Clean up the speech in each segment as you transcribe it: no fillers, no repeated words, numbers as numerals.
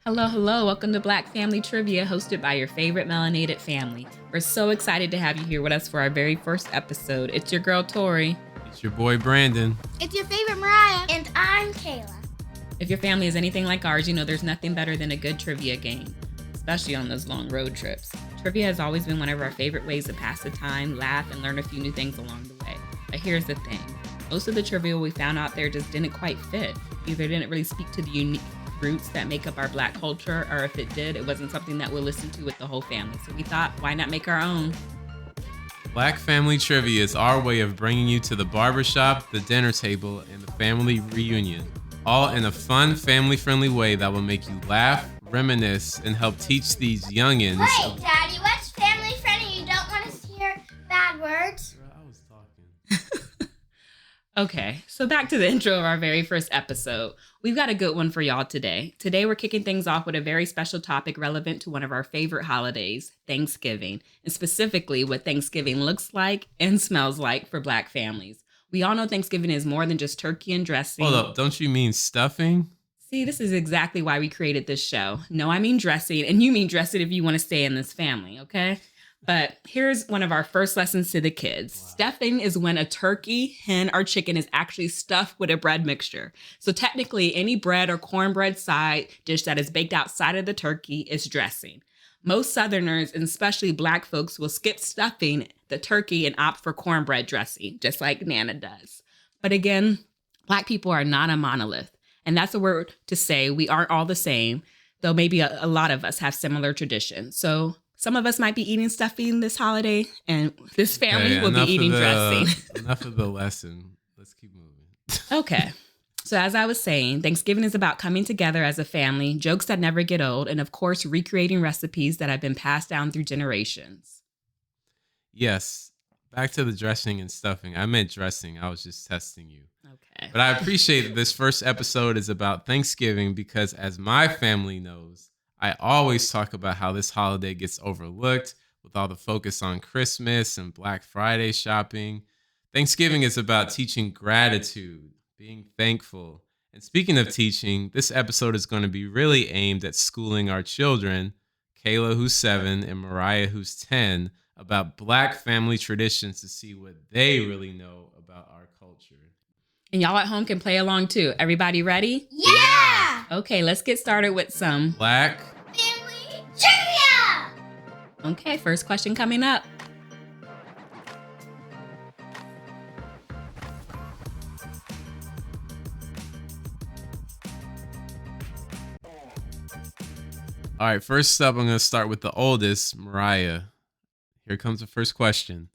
Hello, hello. Welcome to Black Family Trivia, hosted by your favorite melanated family. We're so excited to have you here with us for our very first episode. It's your girl, Tori. It's your boy, Brandon. It's your favorite Mariah. And I'm Kayla. If your family is anything like ours, you know there's nothing better than a good trivia game, especially on those long road trips. Trivia has always been one of our favorite ways to pass the time, laugh, and learn a few new things along the way. But here's the thing. Most of the trivia we found out there just didn't quite fit. Either didn't really speak to the unique roots that make up our Black culture, or if it did, it wasn't something that we'll listen to with the whole family. So we thought, why not make our own? Black Family Trivia is our way of bringing you to the barbershop, the dinner table, and the family reunion, all in a fun, family-friendly way that will make you laugh, reminisce, and help teach these youngins. Wait, Daddy, what's family friendly? You don't want us to hear bad words? I was talking. Okay, so back to the intro of our very first episode. We've got a good one for y'all today. Today, we're kicking things off with a very special topic relevant to one of our favorite holidays, Thanksgiving, and specifically what Thanksgiving looks like and smells like for Black families. We all know Thanksgiving is more than just turkey and dressing. Hold up, don't you mean stuffing? See, this is exactly why we created this show. No, I mean dressing, and you mean dressing if you want to stay in this family, okay? But here's one of our first lessons to the kids. Wow. Stuffing is when a turkey, hen, or chicken is actually stuffed with a bread mixture. So technically, any bread or cornbread side dish that is baked outside of the turkey is dressing. Most Southerners, and especially Black folks, will skip stuffing the turkey and opt for cornbread dressing, just like Nana does. But again, Black people are not a monolith. And that's a word to say we aren't all the same, though maybe a lot of us have similar traditions. So some of us might be eating stuffing this holiday, and this family will be eating dressing. Enough of the lesson. Let's keep moving. Okay. So as I was saying, Thanksgiving is about coming together as a family, jokes that never get old, and of course, recreating recipes that have been passed down through generations. Yes. Back to the dressing and stuffing. I meant dressing. I was just testing you. Okay. But I appreciate that this first episode is about Thanksgiving because, as my family knows, I always talk about how this holiday gets overlooked with all the focus on Christmas and Black Friday shopping. Thanksgiving is about teaching gratitude, being thankful. And speaking of teaching, this episode is going to be really aimed at schooling our children, Kayla, who's 7, and Mariah, who's 10, about Black family traditions to see what they really know about our culture. And y'all at home can play along too. Everybody ready? Yeah! Okay, let's get started with some Black Family trivia! Okay, first question coming up. All right, first up, I'm going to start with the oldest, Mariah. Here comes the first question.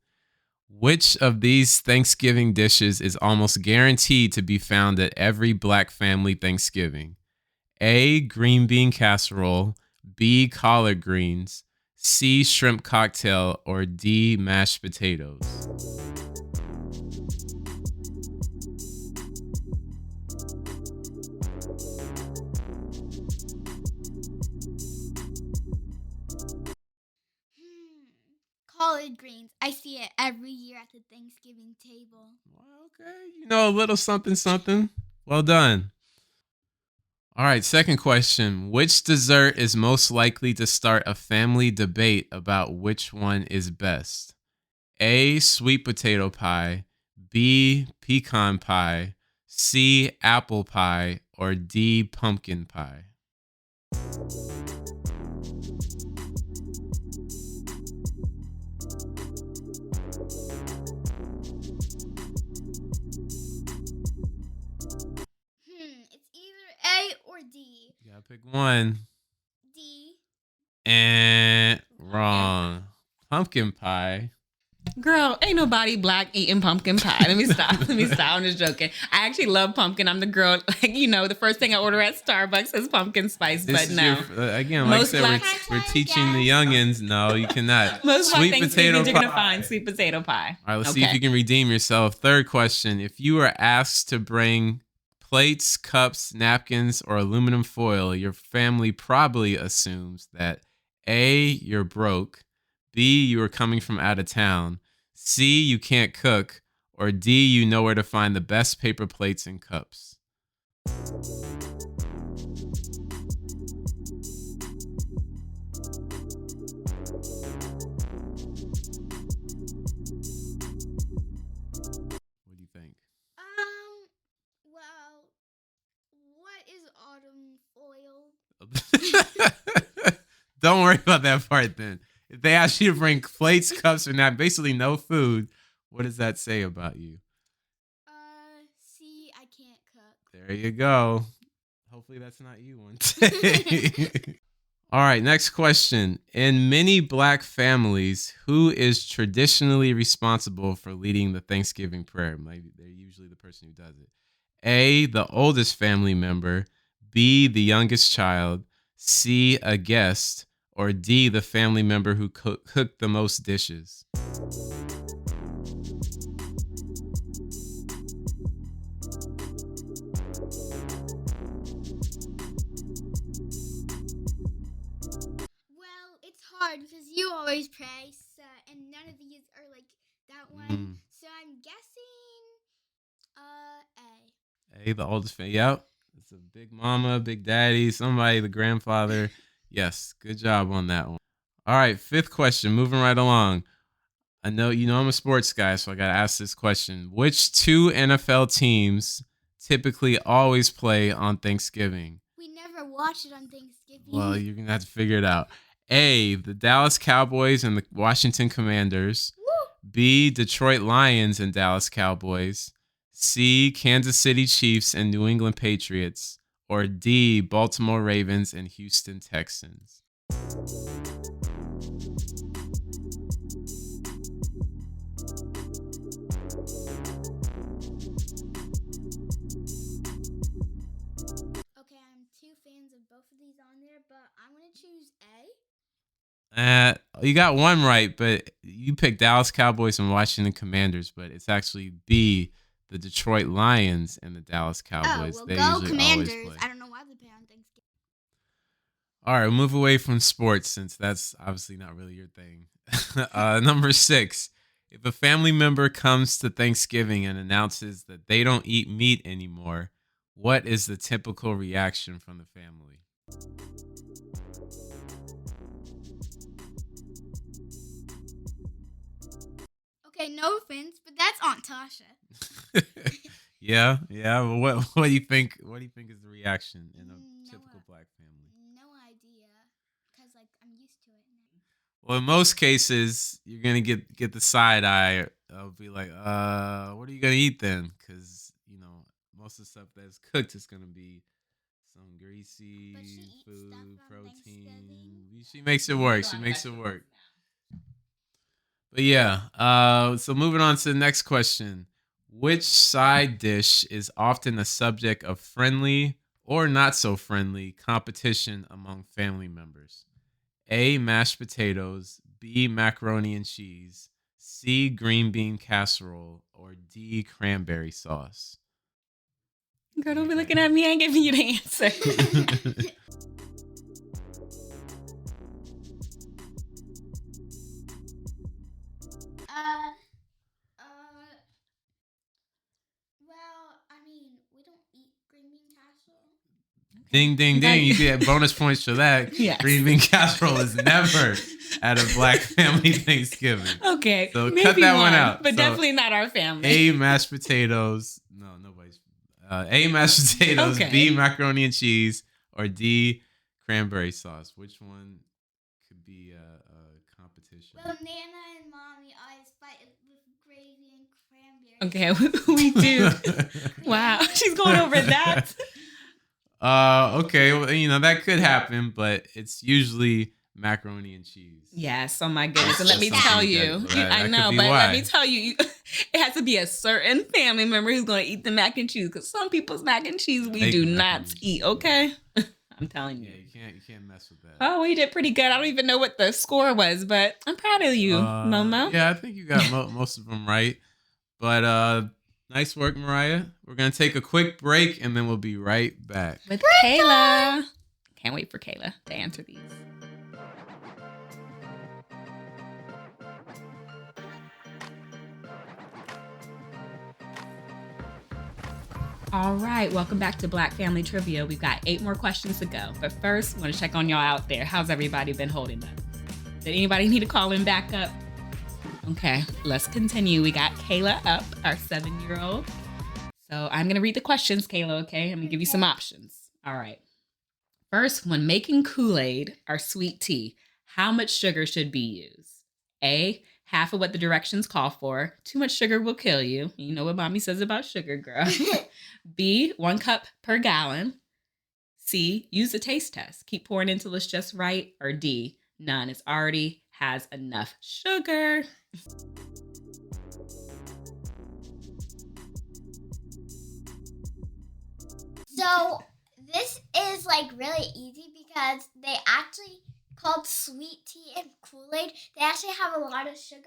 Which of these Thanksgiving dishes is almost guaranteed to be found at every Black family Thanksgiving? A, green bean casserole, B, collard greens, C, shrimp cocktail, or D, mashed potatoes? Collard greens. I see it every year at the Thanksgiving table. Okay, you know, a little something, something. Well done. All right, second question. Which dessert is most likely to start a family debate about which one is best? A, sweet potato pie, B, pecan pie, C, apple pie, or D, pumpkin pie? It's either A or D. You gotta pick one. D. And wrong. Pumpkin pie. Girl, ain't nobody Black eating pumpkin pie. Let me stop. I'm just joking. I actually love pumpkin. I'm the girl, the first thing I order at Starbucks is pumpkin spice, This but no. Again, like I said, we're teaching the youngins. No, you cannot. Most Black Sweet Thanksgivings potato you're going to pie. find sweet potato pie. All right, let's see if you can redeem yourself. Third question. If you were asked to bring plates, cups, napkins, or aluminum foil, your family probably assumes that A, you're broke, B, you are coming from out of town, C, you can't cook, or D, you know where to find the best paper plates and cups. Don't worry about that part then. If they ask you to bring plates, cups, or not, basically no food, what does that say about you? See, I can't cook. There you go. Hopefully that's not you one day. All right, next question. In many Black families, who is traditionally responsible for leading the Thanksgiving prayer? Maybe they're usually the person who does it. A, the oldest family member. B, the youngest child. C, a guest. Or D, the family member who cooked the most dishes. Well, it's hard because you always pray, so, and none of these are like that one. So I'm guessing A. A, the oldest family. Yep. It's a big mama, big daddy, somebody, the grandfather. Yes, good job on that one. All right, fifth question, moving right along. I know I'm a sports guy, so I got to ask this question. Which two NFL teams typically always play on Thanksgiving? We never watch it on Thanksgiving. Well, you're going to have to figure it out. A, the Dallas Cowboys and the Washington Commanders. Woo! B, Detroit Lions and Dallas Cowboys. C, Kansas City Chiefs and New England Patriots. Or D, Baltimore Ravens and Houston Texans. Okay, I'm two fans of both of these on there, but I'm going to choose A. You got one right, but you picked Dallas Cowboys and Washington Commanders, but it's actually B, the Detroit Lions and the Dallas Cowboys. Oh, well, They go usually Commanders. always play. I don't know why they play on Thanksgiving. All right, move away from sports since that's obviously not really your thing. Number 6, if a family member comes to Thanksgiving and announces that they don't eat meat anymore, what is the typical reaction from the family? Okay, no offense, but that's Aunt Tasha. Yeah. Well, what do you think? What do you think is the reaction in a typical Black family? No idea, because like I'm used to it now. Well, in most cases, you're gonna get the side eye. I'll be like, what are you gonna eat then? Because most of the stuff that's cooked is gonna be some greasy But she eats food, stuff on protein. Thanksgiving. She makes it work. She makes it work. But yeah, so moving on to the next question. Which side dish is often a subject of friendly or not so friendly competition among family members? A, mashed potatoes. B, macaroni and cheese. C, green bean casserole. Or D, cranberry sauce. Girl, don't be looking at me. I ain't giving you the answer. Well, I mean, we don't eat green bean casserole. Ding, ding, ding. You get bonus points for that. Yes. Green bean casserole is never at a Black family Thanksgiving. Okay. So maybe cut that one out. But So definitely not our family. A, mashed potatoes. No, nobody's. A, mashed potatoes. Okay. B, macaroni and cheese. Or D, cranberry sauce. Which one could be a competition? Well, Nana and Mommy always fight with gravy and cranberry. Okay, we do. Wow, she's going over that. Okay, well, that could happen, but it's usually macaroni and cheese. Yes, oh my goodness. And let me That's tell something you, that I could know, be but why. let me tell you, it has to be a certain family member who's going to eat the mac and cheese because some people's mac and cheese we Make do mac not and cheese. eat, okay? I'm telling Yeah, you. you can't mess with that. Oh, well, you did pretty good. I don't even know what the score was, but I'm proud of you, Momo. Yeah, I think you got most of them right. But nice work, Mariah. We're going to take a quick break, and then we'll be right back. With Kayla. Can't wait for Kayla to answer these. All right, welcome back to Black Family Trivia. We've got 8 more questions to go. But first, I want to check on y'all out there. How's everybody been holding up? Did anybody need to call in back up? Okay, let's continue. We got Kayla up, our 7-year-old. So I'm going to read the questions, Kayla, okay? I'm going to give you some options. All right. First, when making Kool-Aid or sweet tea, how much sugar should be used? A, half of what the directions call for. Too much sugar will kill you. You know what mommy says about sugar, girl. B, 1 cup per gallon. C, use a taste test. Keep pouring until it's just right. Or D, none. It already has enough sugar. So this is like really easy because they actually called sweet tea and Kool-Aid. They actually have a lot of sugar.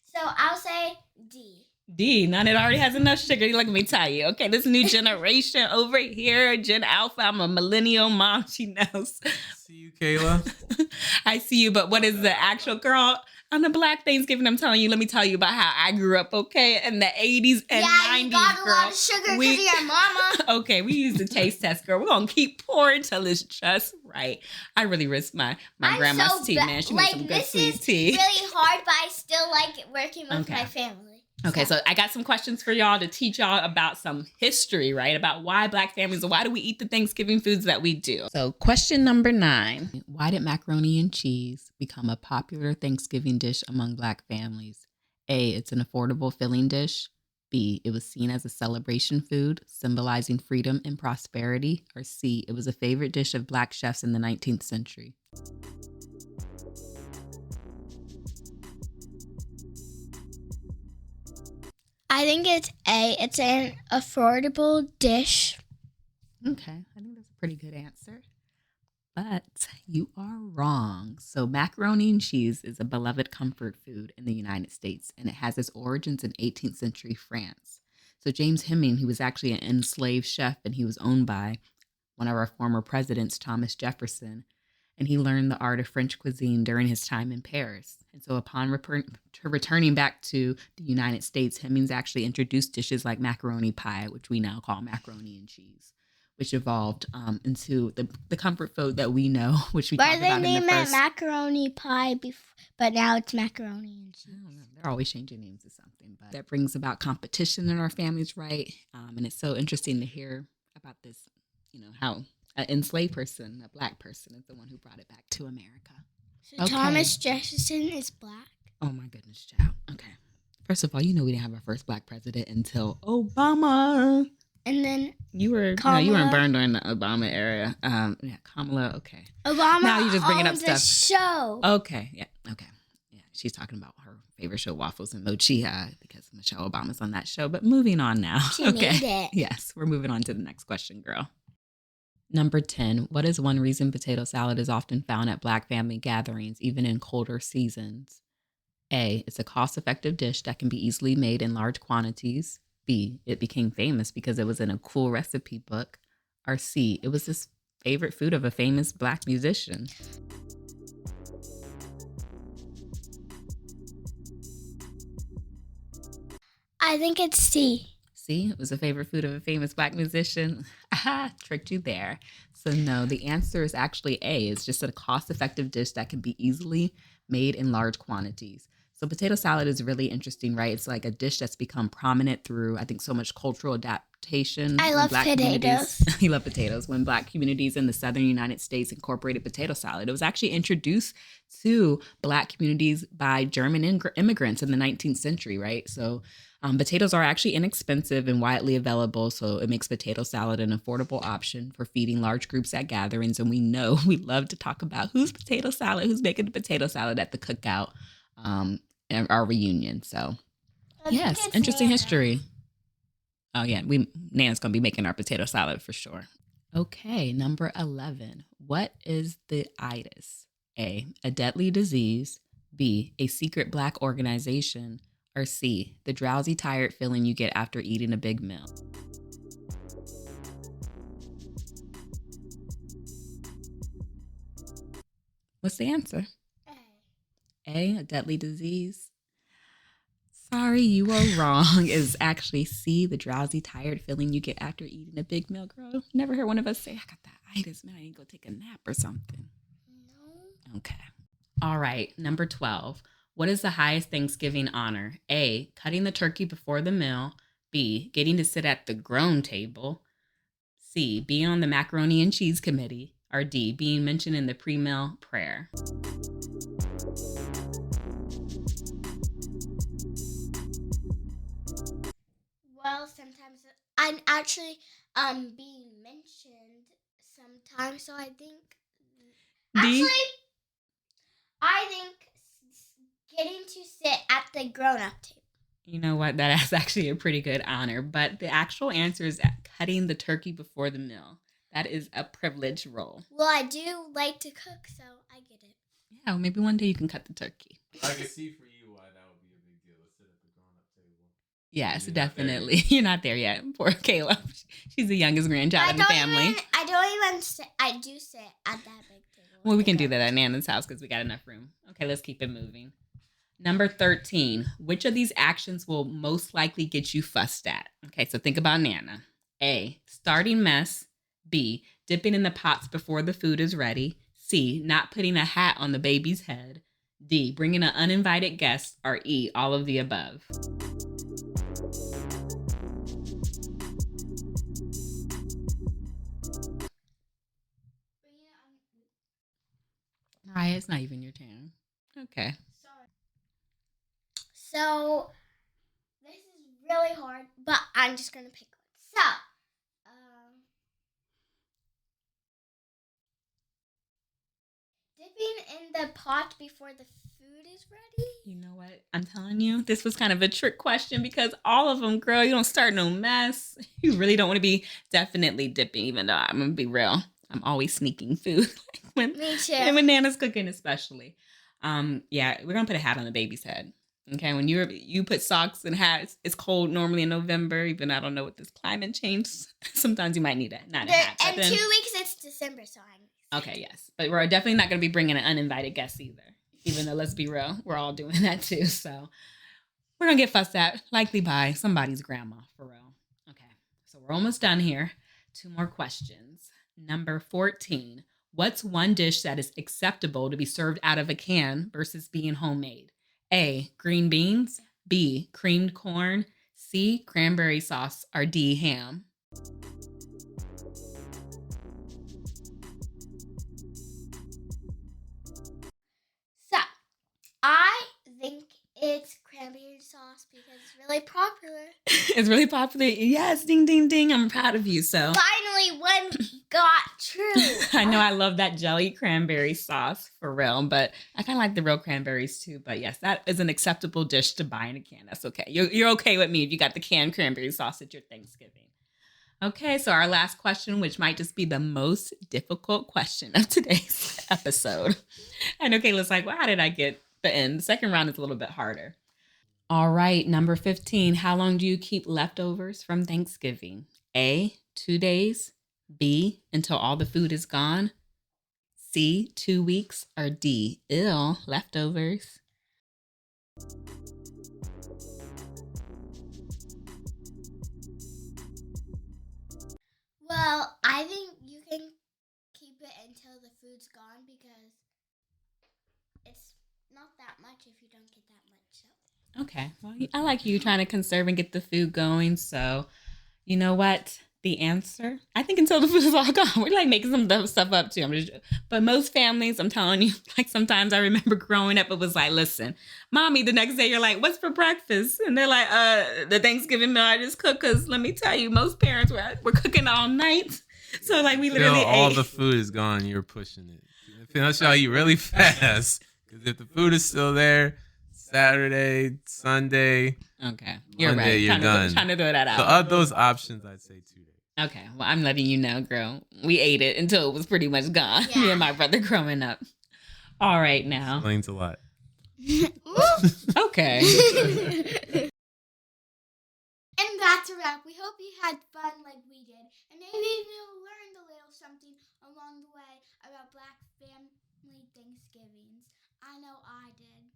So I'll say D. D, none. It already has enough sugar. Let me tell you. Okay, this new generation over here, Gen Alpha. I'm a millennial mom. She knows. See you, Kayla. I see you, but what is the actual girl? On the Black Thanksgiving, I'm telling you, let me tell you about how I grew up, okay? In the 80s and 90s, you got a girl. lot of sugar because of your mama. Okay, we used the taste test, girl. We're going to keep pouring till it's just right. I really risked my grandma's so tea, man. She made some good sweet tea. This is really hard, but I still like working with my family. Okay, so I got some questions for y'all to teach y'all about some history, right? About why Black families, why do we eat the Thanksgiving foods that we do? So question number 9, why did macaroni and cheese become a popular Thanksgiving dish among Black families? A, it's an affordable filling dish. B, it was seen as a celebration food, symbolizing freedom and prosperity. Or C, it was a favorite dish of Black chefs in the 19th century. I think it's A. It's an affordable dish. Okay, I think that's a pretty good answer. But you are wrong. So macaroni and cheese is a beloved comfort food in the United States, and it has its origins in 18th century France. So James Heming, he was actually an enslaved chef, and he was owned by one of our former presidents, Thomas Jefferson, and he learned the art of French cuisine during his time in Paris. And so upon returning back to the United States, Hemings actually introduced dishes like macaroni pie, which we now call macaroni and cheese, which evolved into the comfort food that we know, which we talked about in the first. But they named it macaroni pie, but now it's macaroni and cheese. I don't know. They're always changing names to something, but that brings about competition in our families, right? And it's so interesting to hear about this, how an enslaved person, a Black person, is the one who brought it back to America. So okay. Thomas Jefferson is Black? Oh my goodness, child. Okay. First of all, we didn't have our first Black president until Obama. And then you weren't born during the Obama era. Yeah, Kamala. Okay. Obama. Now you're just bringing up stuff. Show. Okay. Yeah. Okay. Yeah. She's talking about her favorite show, Waffles and Mochi, because Michelle Obama's on that show. But moving on now. She made it. Yes, we're moving on to the next question, girl. Number 10. What is one reason potato salad is often found at Black family gatherings, even in colder seasons? A, it's a cost-effective dish that can be easily made in large quantities. B, it became famous because it was in a cool recipe book. Or C, it was this favorite food of a famous Black musician. I think it's C. See, it was a favorite food of a famous Black musician. Aha, tricked you there. So no, the answer is actually A. It's just a cost-effective dish that can be easily made in large quantities. So potato salad is really interesting, right? It's like a dish that's become prominent through, I think, so much cultural adaptation. I love potatoes. You love potatoes. When Black communities in the southern United States incorporated potato salad, it was actually introduced to Black communities by German immigrants in the 19th century, right? So potatoes are actually inexpensive and widely available, so it makes potato salad an affordable option for feeding large groups at gatherings. And we know we love to talk about who's making the potato salad at the cookout. And our reunion. So yes, interesting history. Oh yeah, Nana's gonna be making our potato salad for sure. Okay, number 11. What is the itis? A deadly disease. B, a secret Black organization. Or C, the drowsy, tired feeling you get after eating a big meal. What's the answer? A deadly disease. Sorry, you are wrong. Is actually C, the drowsy, tired feeling you get after eating a big meal, girl. Never heard one of us say, I got that itis, man. I need to go take a nap or something. No. Okay. All right. Number 12. What is the highest Thanksgiving honor? A, cutting the turkey before the meal. B, getting to sit at the grown table. C, being on the macaroni and cheese committee. or D, being mentioned in the pre-meal prayer? Well, sometimes I'm actually being mentioned sometimes, so I think D? getting to sit at the grown-up table. You know what? That is actually a pretty good honor, but the actual answer is cutting the turkey before the meal. That is a privileged role. Well, I do like to cook, so I get it. Yeah, well, maybe one day you can cut the turkey. I can see for you why that would be a big deal to sit at the grown-up table. Yes, You're definitely. You're not there yet. Poor Kayla. She's the youngest grandchild in the family. I do sit at that big table. Well, we can do that at Nana's house because we got enough room. Okay, let's keep it moving. Number 13. Which of these actions will most likely get you fussed at? Okay, so think about Nana. A, starting mess. B, dipping in the pots before the food is ready. C, not putting a hat on the baby's head. D, bringing an uninvited guest. Or E, all of the above. Mariah, it's not even your turn. Okay. So, this is really hard, but I'm just going to pick one. So, dipping in the pot before the food is ready? You know what? I'm telling you, this was kind of a trick question because all of them, girl, you don't start no mess. You really don't want to be definitely dipping, even though I'm going to be real. I'm always sneaking food. Me too. And when Nana's cooking especially. Yeah, we're going to put a hat on the baby's head. Okay, when you put socks and hats, it's cold normally in November, even I don't know what this climate change. Sometimes you might need a hat. In 2 weeks, it's December, so I'm... Okay, yes. But we're definitely not going to be bringing an uninvited guest either. Even though, let's be real, we're all doing that too. So we're going to get fussed at, likely by somebody's grandma, for real. Okay, so we're almost done here. 2 more questions. Number 14. What's one dish that is acceptable to be served out of a can versus being homemade? A, green beans. B, creamed corn. C, cranberry sauce. Or D, ham. So, I think it's cranberry sauce because it's really popular. It's really popular. Yes, ding, ding, ding. I'm proud of you. So Finally, one got true. I know I love that jelly cranberry sauce for real, but I kind of like the real cranberries too. But yes, that is an acceptable dish to buy in a can. That's okay. You're okay with me if you got the canned cranberry sauce at your Thanksgiving. Okay, so our last question, which might just be the most difficult question of today's episode. And okay, let's like, well, how did I get the end? The second round is a little bit harder. All right, number 15. How long do you keep leftovers from Thanksgiving? A, 2 days. B, until all the food is gone. C, 2 weeks. Or D, ew, leftovers. Well, I think you can keep it until the food's gone because it's not that much if you don't get that much. So. Okay, well, I like you trying to conserve and get the food going. So, you know what? The answer, I think until the food is all gone. We're like making some stuff up too. But most families, I'm telling you, like sometimes I remember growing up, it was like, listen, mommy, the next day you're like, what's for breakfast? And they're like, the Thanksgiving meal I just cooked. Because let me tell you, most parents were cooking all night. So like we literally all ate. the food is gone, you're pushing it. I'll show you really fast. Because if the food is still there, Saturday, Sunday, Okay, you're Monday, right. you're done. Trying to throw that out. So of those options, I'd say 2 days. Okay, well, I'm letting you know, girl. We ate it until it was pretty much gone. Yeah. Me and my brother growing up. All right, now. Explains a lot. Okay. And that's a wrap. We hope you had fun like we did. And maybe you learned a little something along the way about Black family Thanksgivings. I know I did.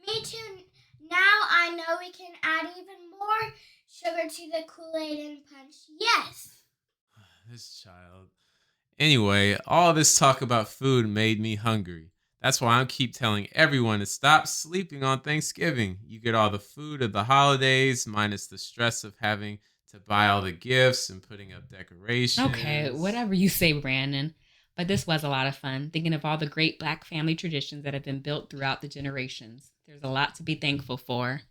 Me too. Now I know we can add even more sugar to the Kool-Aid and punch. Yes. This child. Anyway, all this talk about food made me hungry. That's why I keep telling everyone to stop sleeping on Thanksgiving. You get all the food of the holidays, minus the stress of having to buy all the gifts and putting up decorations. Okay, whatever you say, Brandon. But this was a lot of fun, thinking of all the great Black family traditions that have been built throughout the generations. There's a lot to be thankful for.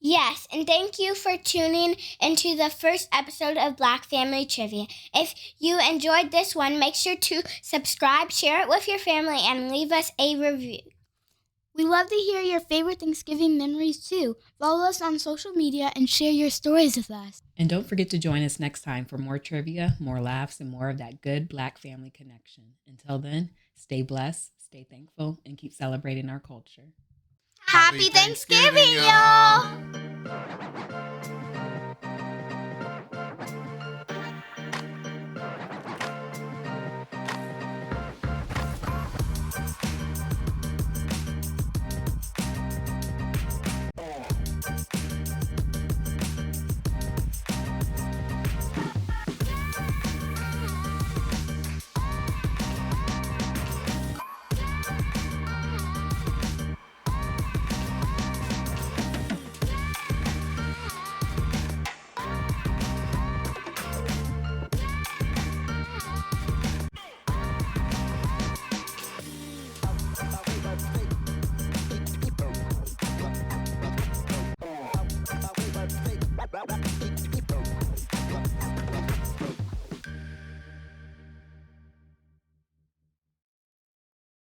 Yes, and thank you for tuning into the first episode of Black Family Trivia. If you enjoyed this one, make sure to subscribe, share it with your family, and leave us a review. We love to hear your favorite Thanksgiving memories too. Follow us on social media and share your stories with us. And don't forget to join us next time for more trivia, more laughs, and more of that good Black family connection. Until then, stay blessed, stay thankful, and keep celebrating our culture. Happy Thanksgiving, y'all!